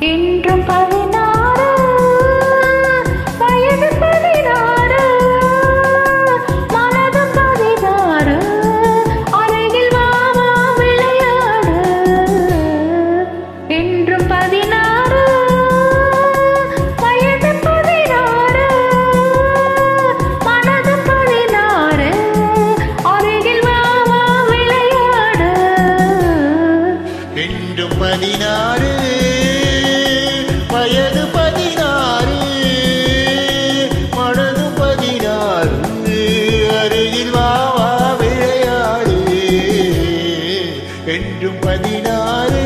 என்றும் 16 வயது 16 மனதும் 16 அருகில் வா வா விளையாடு என்றும் 16 வயது 16 மனதும் 16 அருகில் வா வா விளையாடு என்றும் 16 வயது 16 மனதும் 16 அருகில் வா வா விளையாடு என்றும் 16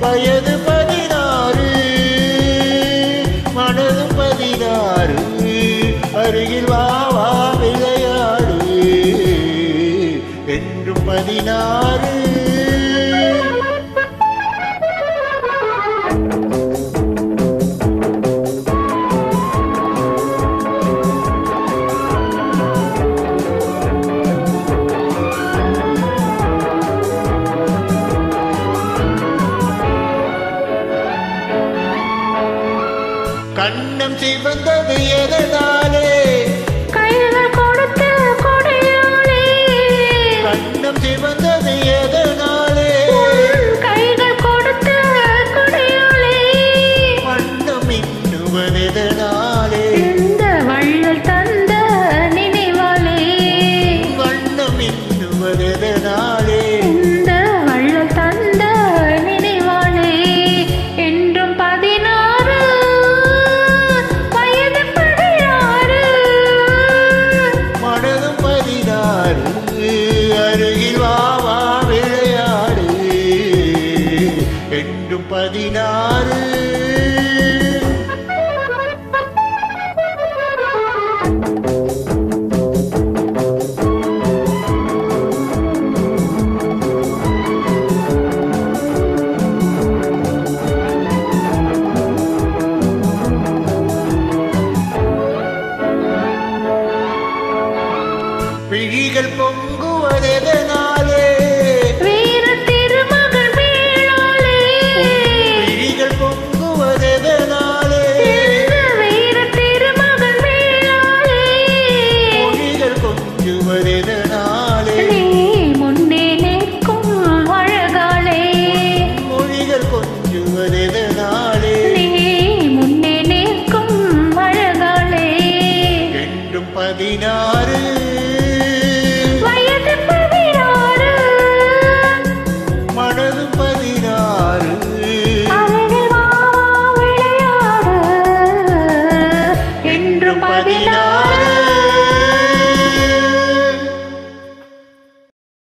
வயது 16 மனதும் 16 அருகில் வா வா விளையாடு என்றும் 16 கண்ணம் சிவந்தது எதனாலே கைகள் கொடுத்த கொடையாளே கண்ணம் சிவந்தது எதனாலே கைகள் கொடுத்த கொடையாளே வண்ணம் மின்னுவது எதனாலே இந்த வள்ளல் தந்த நினைவாலே வண்ணம் மின்னுவது எதனாலே இந்த வள்ளல் தந்த நினைவாலே என்றும் 16 வயது 16 மனதும் 16 அருகில் வா வா விளையாடு என்றும் 16